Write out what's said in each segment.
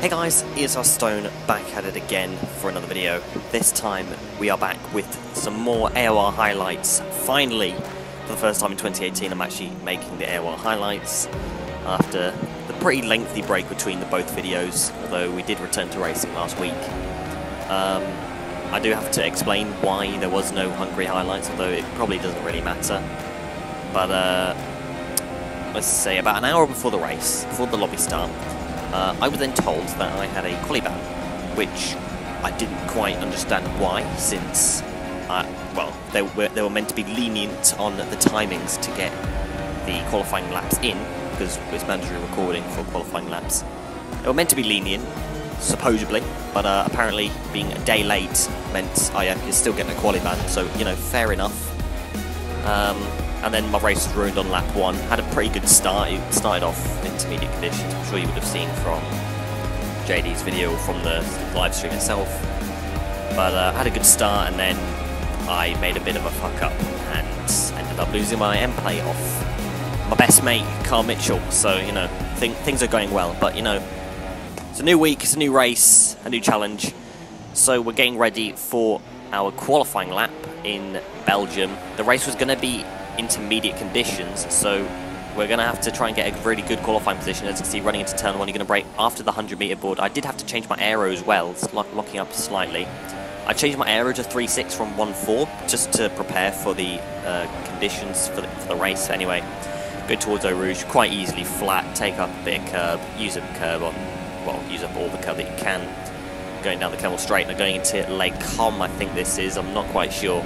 Hey guys, ESR Stone back at it again for another video. This time we are back with some more AOR highlights. Finally, for the first time in 2018, I'm actually making the AOR highlights after the pretty lengthy break between the both videos, although we did return to racing last week. I do have to explain why there was no Hungary highlights, although it probably doesn't really matter. But let's say about an hour before the race, before the lobby start, I was then told that I had a quali ban, which I didn't quite understand why, since, well, they were meant to be lenient on the timings to get the qualifying laps in, because it's mandatory recording for qualifying laps. They were meant to be lenient, supposedly, but apparently being a day late meant I could still get a quali ban, so, you know, fair enough. And then my race was ruined on lap 1. Had a pretty good start. It started off intermediate conditions. I'm sure you would have seen from JD's video from the live stream itself. But had a good start, and then I made a bit of a fuck up and ended up losing my end play off my best mate, Carl Mitchell. So, you know, things are going well. But, you know, it's a new week, it's a new race, a new challenge. So we're getting ready for our qualifying lap in Belgium. The race was going to be intermediate conditions, so we're going to have to try and get a really good qualifying position. As you can see, running into turn 1, you're going to brake after the 100-meter board. I did have to change my aero as well, it's locking up slightly. I changed my aero to 3.6 from 1.4 just to prepare for the conditions for the race. Anyway, go towards Eau Rouge, quite easily flat, take up a bit of curb, use up curb on, well, use up all the curb that you can. Going down the Camel Straight and going into Lake Com, I think this is, I'm not quite sure.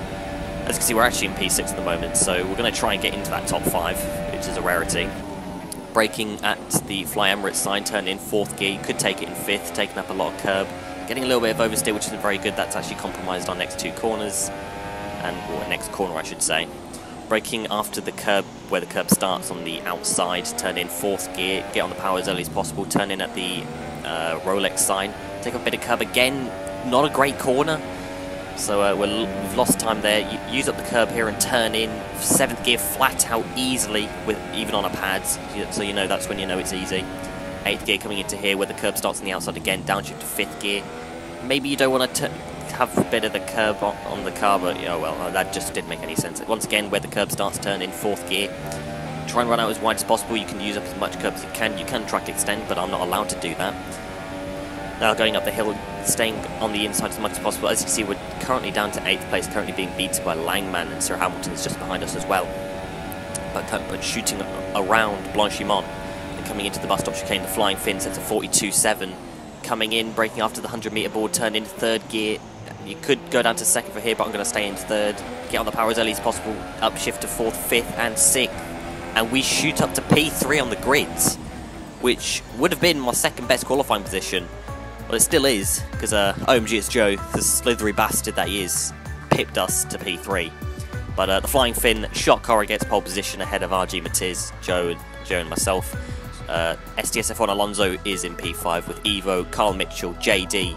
As you can see, we're actually in P6 at the moment, so we're going to try and get into that top 5, which is a rarity. Braking at the Fly Emirates side, turned in 4th gear, you could take it in 5th, taking up a lot of curb. Getting a little bit of oversteer, which isn't very good, that's actually compromised our next 2 corners, or next corner I should say. Braking after the curb, where the curb starts on the outside, turn in 4th gear, get on the power as early as possible, turn in at the Rolex side, take a bit of curb again, not a great corner. So we've lost time there. Use up the curb here and turn in 7th gear flat out easily, with even on a pads. So you know that's when you know it's easy. 8th gear coming into here where the curb starts on the outside again. Downshift to 5th gear. Maybe you don't want to have a bit of the curb on the car, but you know, well, that just didn't make any sense. Once again, where the curb starts, turn in 4th gear. Try and run out as wide as possible. You can use up as much curb as you can. You can track extend, but I'm not allowed to do that. Now going up the hill, staying on the inside as much as possible. As you can see, we're currently down to 8th place, currently being beaten by Langman, and Sir Hamilton is just behind us as well. But shooting around Blanchimont and coming into the bus stop chicane, the Flying Finn sets a 42.7. Coming in, braking after the 100-meter board, turn into 3rd gear. You could go down to 2nd for here, but I'm going to stay in 3rd. Get on the power as early as possible, upshift to 4th, 5th and 6th. And we shoot up to P3 on the grids, which would have been my 2nd best qualifying position. Well, it still is, because OMG it's Joe, the slithery bastard that he is, pipped us to P3. But the Flying Finn, shot car gets pole position ahead of RG Matiz, Joe and myself. STSF1 Alonso is in P5 with Evo, Carl Mitchell, JD,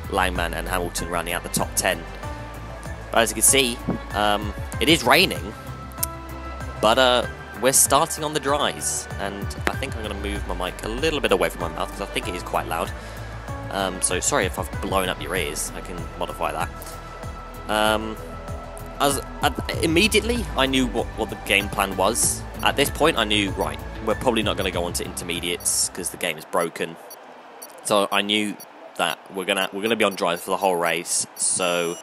Langman and Hamilton running out the top 10. But as you can see, it is raining, but we're starting on the dries, and I think I'm going to move my mic a little bit away from my mouth, because I think it is quite loud. So sorry if I've blown up your ears, I can modify that. Immediately I knew what the game plan was. At this point I knew, right, we're probably not going to go on to intermediates because the game is broken. So I knew that we're gonna be on drive for the whole race. So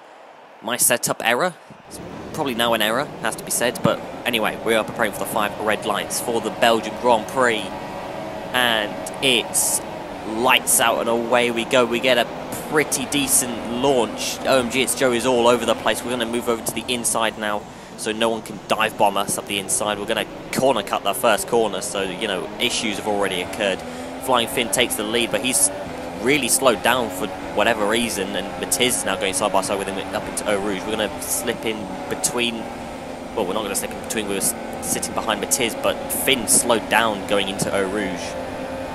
my setup error, it's probably now an error, has to be said, but anyway, we are preparing for the 5 red lights for the Belgian Grand Prix, and it's lights out and away we go. We get a pretty decent launch. OMG it's Joe is all over the place. We're going to move over to the inside now, so no one can dive bomb us up the inside. We're going to corner cut that first corner, so you know issues have already occurred. Flying Finn takes the lead, but he's really slowed down for whatever reason, and Matiz is now going side by side with him up into Eau Rouge. We're going to slip in between. Well, we're not going to slip in between. We were sitting behind Matiz, but Finn slowed down going into Eau Rouge,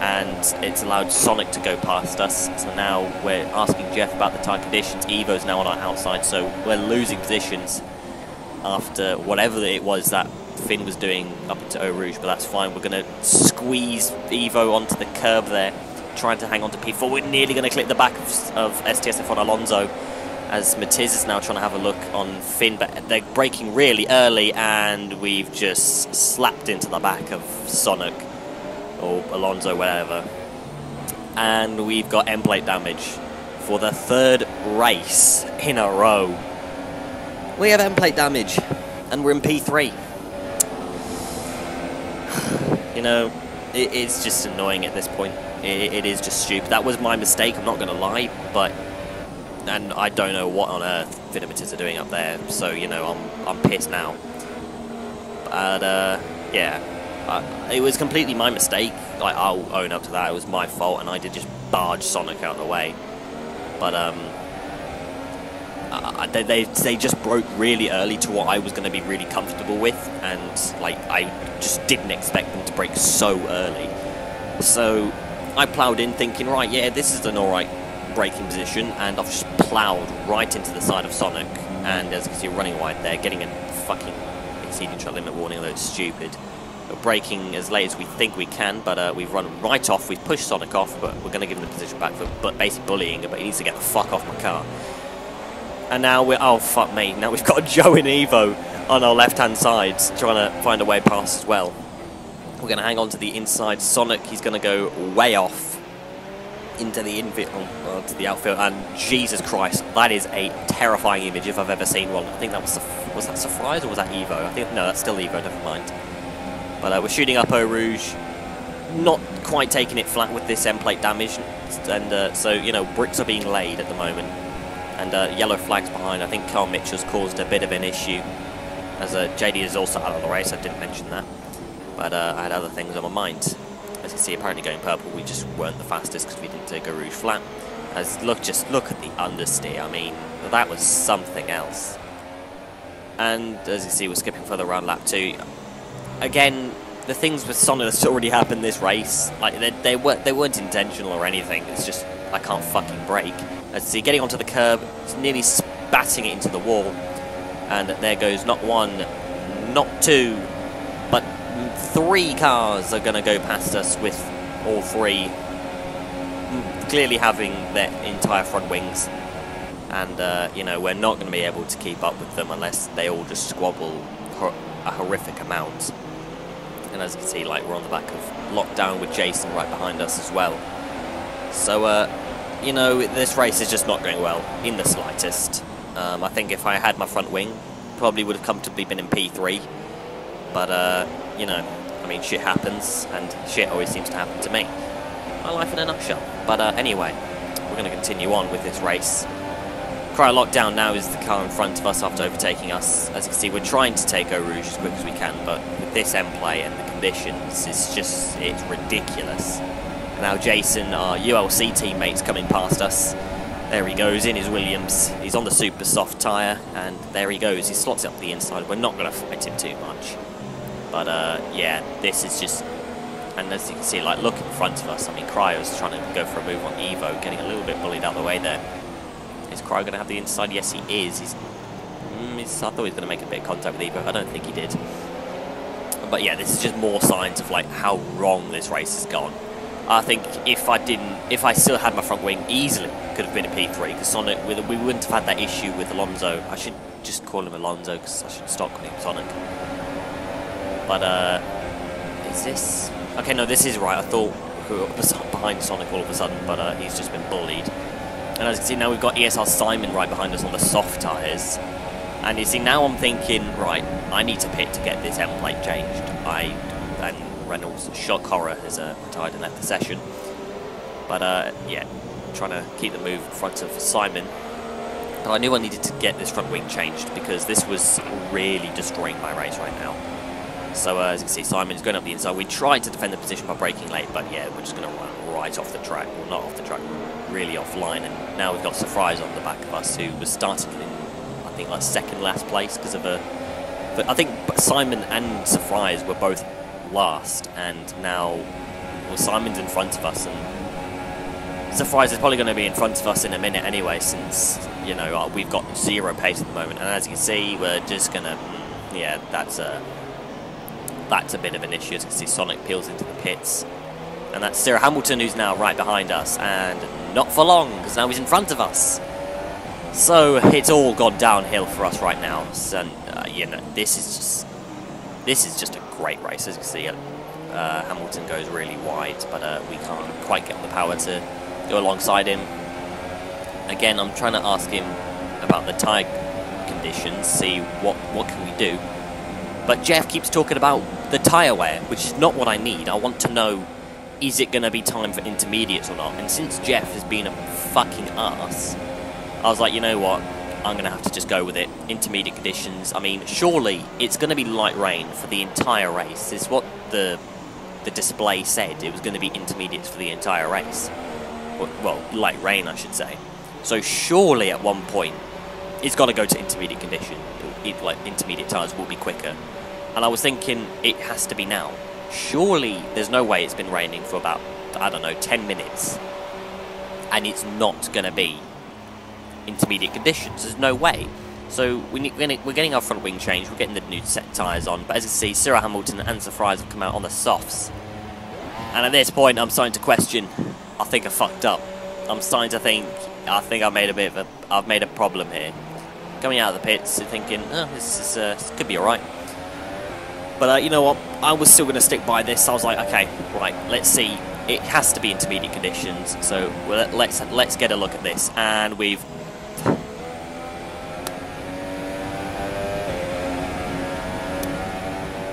and it's allowed Sonic to go past us. So now we're asking Jeff about the tyre conditions. Evo's now on our outside, so we're losing positions after whatever it was that Finn was doing up into Eau Rouge, but that's fine. We're going to squeeze Evo onto the curb there. trying to hang on to P4. We're nearly going to clip the back of STSF on Alonso, as Matiz is now trying to have a look on Finn, but they're braking really early, and we've just slapped into the back of Sonic, or Alonso, whatever. And we've got end plate damage for the 3rd race in a row. We have end plate damage, and we're in P3. You know, it's just annoying at this point. It is just stupid. That was my mistake, I'm not going to lie, but... And I don't know what on earth Finimitis are doing up there, so, you know, I'm pissed now. But, yeah, it was completely my mistake. Like, I'll own up to that. It was my fault, and I did just barge Sonic out of the way. But, they just broke really early to what I was going to be really comfortable with, and, like, I just didn't expect them to break so early. So, I ploughed in thinking, right, yeah, this is an alright braking position, and I've just ploughed right into the side of Sonic, and as you can see, running wide there, getting a fucking exceeding track limit warning, although it's stupid. We're braking as late as we think we can, but we've run right off. We've pushed Sonic off, but we're going to give him the position back for basically bullying, but he needs to get the fuck off my car. And now we're, oh fuck me, now we've got Joe and Evo on our left-hand side, trying to find a way past as well. We're going to hang on to the inside. Sonic, he's going to go way off into the infield, to the outfield, and Jesus Christ, that is a terrifying image if I've ever seen one. I think that was that Surprise or was that Evo? I think, no, that's still Evo, never mind. But we're shooting up Eau Rouge, not quite taking it flat with this end plate damage, and so, you know, bricks are being laid at the moment, and yellow flags behind. I think Carl Mitchell's caused a bit of an issue, as JD is also out of the race. I didn't mention that, but I had other things on my mind. As you see, apparently going purple, we just weren't the fastest because we didn't take a Rouge flat. Just look at the understeer. I mean, that was something else. And as you see, we're skipping further around lap 2. Again, the things with Sonic that's already happened this race, like they weren't intentional or anything. It's just I can't fucking brake. As you see, getting onto the curb, it's nearly spatting it into the wall, and there goes not one, not two, but 3 cars are going to go past us, with all 3 clearly having their entire front wings, and you know, we're not going to be able to keep up with them unless they all just squabble a horrific amount. And as you can see, like, we're on the back of Lockdown with Jason right behind us as well. So you know, this race is just not going well in the slightest. I think if I had my front wing, probably would have comfortably been in P3, but you know, I mean, shit happens, and shit always seems to happen to me. My life in a nutshell. But anyway, we're going to continue on with this race. Cryo Lockdown now is the car in front of us after overtaking us. As you can see, we're trying to take Eau Rouge as quick as we can, but with this end play and the conditions, it's ridiculous. And now Jason, our ULC teammate's coming past us. There he goes in his Williams. He's on the super soft tyre, and there he goes. He slots it up the inside. We're not going to fight him too much. But yeah, this is just, and as you can see, like, look in front of us. I mean, Cryo's trying to go for a move on Evo, getting a little bit bullied out of the way there. Is Cryo going to have the inside? Yes, he is. I thought he was going to make a bit of contact with Evo. I don't think he did. But yeah, this is just more signs of, like, how wrong this race has gone. I think if I still had my front wing, easily could have been a P3, because Sonic, we wouldn't have had that issue with Alonso. I should just call him Alonso, because I should stop calling him Sonic. But is this? Okay, no, this is right. I thought we were behind Sonic all of a sudden, but he's just been bullied. And as you can see, now we've got ESR Simon right behind us on the soft tyres. And you see, now I'm thinking, right, I need to pit to get this end plate changed. And Reynolds, shock horror, has retired and left the session. But yeah, trying to keep the move in front of Simon. But I knew I needed to get this front wing changed, because this was really destroying my race right now. So as you can see, Simon is going up the inside. We tried to defend the position by braking late, but yeah, we're just going to run right off the track. Well, not off the track, really offline. And now we've got Surprise on the back of us, who was starting in, I think, like second last place because of a... But I think Simon and Surprise were both last, and now, well, Simon's in front of us, and Surprise is probably going to be in front of us in a minute anyway, since, you know, we've got 0 pace at the moment. And as you can see, we're just going to... Yeah, that's a bit of an issue. As you can see, Sonic peels into the pits. And that's Cyril Hamilton, who's now right behind us, and not for long, because now he's in front of us. So it's all gone downhill for us right now. So, you know, this is just a great race. As you can see, Hamilton goes really wide, but we can't quite get the power to go alongside him. Again, I'm trying to ask him about the tyre conditions, see what can we do. But Jeff keeps talking about the tyre wear, which is not what I need. I want to know, is it going to be time for intermediates or not? And since Jeff has been a fucking ass, I was like, you know what, I'm going to have to just go with it. Intermediate conditions. I mean, surely it's going to be light rain for the entire race. It's what the display said. It was going to be intermediates for the entire race. Well, light rain, I should say. So surely at one point, it's got to go to intermediate condition. Like, intermediate tyres will be quicker. And I was thinking, it has to be now. Surely there's no way it's been raining for about, I don't know, 10 minutes. And it's not going to be intermediate conditions. There's no way. So we're getting our front wing changed. We're getting the new set tyres on. But as you see, Cyril Hamilton and Zafrais have come out on the softs. And at this point, I'm starting to question. I think I fucked up. I'm starting to think. I think I made I've made a problem here. Coming out of the pits, thinking, oh, this could be all right. But you know what? I was still going to stick by this. I was like, okay, right. Let's see. It has to be intermediate conditions. So let's get a look at this. And we've.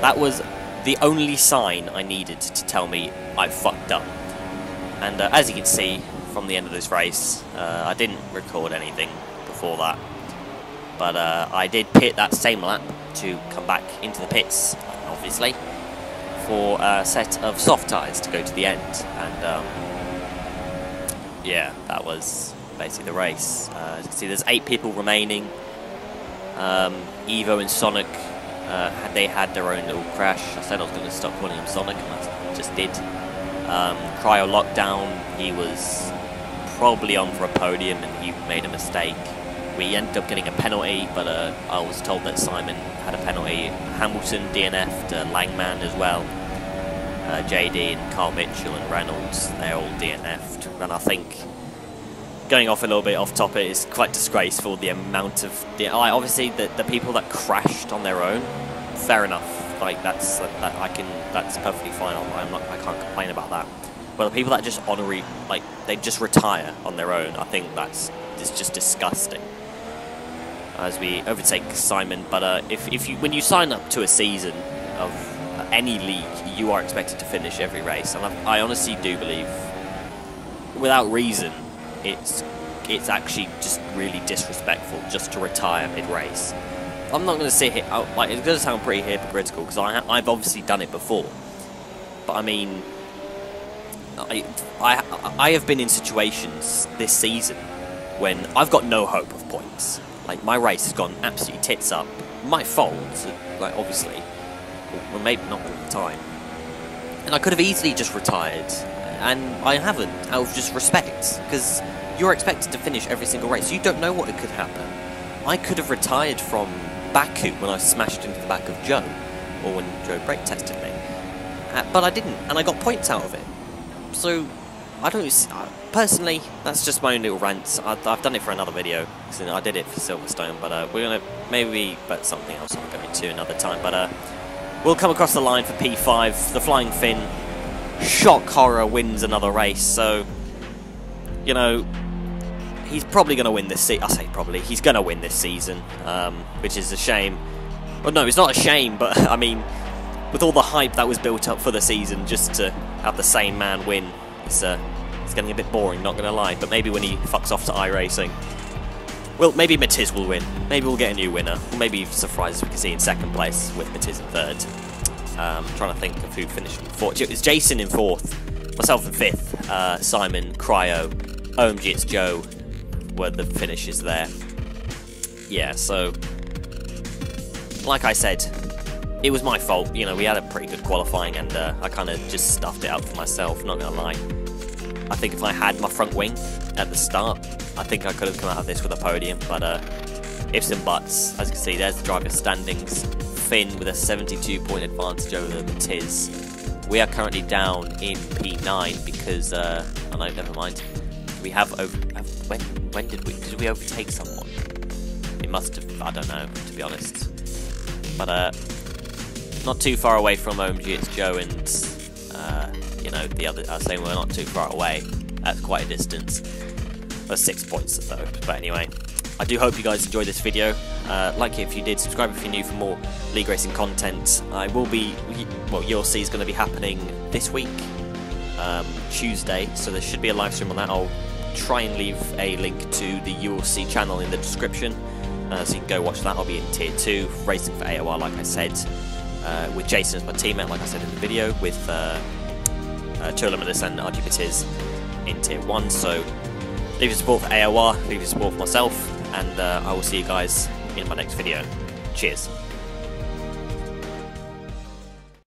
That was the only sign I needed to tell me I fucked up. And as you can see from the end of this race, I didn't record anything before that. But I did pit that same lap to come back into the pits, obviously, for a set of soft tyres to go to the end. And yeah, that was basically the race. As you can see, there's 8 people remaining. Evo and Sonic, they had their own little crash. I said I was going to stop calling him Sonic, and I just did. Cryo Lockdown, he was probably on for a podium, and he made a mistake. We ended up getting a penalty, but I was told that Simon had a penalty. Hamilton DNF'd, Langman as well. JD and Carl Mitchell and Reynolds, they're all DNF'd. And I think, going off a little bit off topic, is quite disgraceful the amount of... obviously, the people that crashed on their own, fair enough. Like, that's perfectly fine. I can't complain about that. But the people that just they just retire on their own, I think it's just disgusting. As we overtake Simon, but when you sign up to a season of any league, you are expected to finish every race, and I honestly do believe, without reason, it's actually just really disrespectful just to retire mid-race. I'm not going to sit here, like, it's going to sound pretty hypocritical because I've obviously done it before, but I mean, I have been in situations this season when I've got no hope of points. Like, my race has gone absolutely tits up. My fault, like, obviously. Well, maybe not all the time. And I could have easily just retired, and I haven't, out of just respect, because you're expected to finish every single race. You don't know what could happen. I could have retired from Baku when I smashed into the back of Joe, or when Joe brake tested me. But I didn't, and I got points out of it. So, I don't... Personally, that's just my own little rant. I've done it for another video. I did it for Silverstone, but we're going to... Maybe... But something else I'll go into another time. But we'll come across the line for P5. The Flying Finn, shock horror, wins another race. So, you know, he's probably going to win this season. I say probably. He's going to win this season, which is a shame. Well, no, it's not a shame, but, I mean, with all the hype that was built up for the season, just to have the same man win, it's getting a bit boring, not going to lie. But maybe when he fucks off to iRacing, well, maybe Matiz will win. Maybe we'll get a new winner. Or maybe surprises we can see in second place with Matiz in third. Trying to think of who finished in fourth. It's Jason in fourth, myself in fifth, Simon, Cryo, OMG It's Joe were the finishes there. Yeah, so like I said, it was my fault. You know, we had a pretty good qualifying, and I kind of just stuffed it up for myself, not going to lie. I think if I had my front wing at the start, I think I could have come out of this with a podium, but ifs and buts. As you can see, there's the driver standings. Finn with a 72-point advantage over Matiz. We are currently down in P9 because, oh no, never mind. We have when did we overtake someone? It must have, I don't know, to be honest. But, not too far away from OMG, it's Joe and, you know, the other, I was saying we're not too far away. That's quite a distance. That's 6 points though. But anyway, I do hope you guys enjoyed this video. Like it if you did, subscribe if you're new for more League Racing content. I will be, well, ULC is going to be happening this week, Tuesday, so there should be a live stream on that. I'll try and leave a link to the ULC channel in the description, so you can go watch that. I'll be in Tier 2, racing for AOR, like I said, with Jason as my teammate, like I said in the video, with Churlimus and RGBTs in Tier 1, so leave your support for AOR, leave your support for myself, and I will see you guys in my next video. Cheers.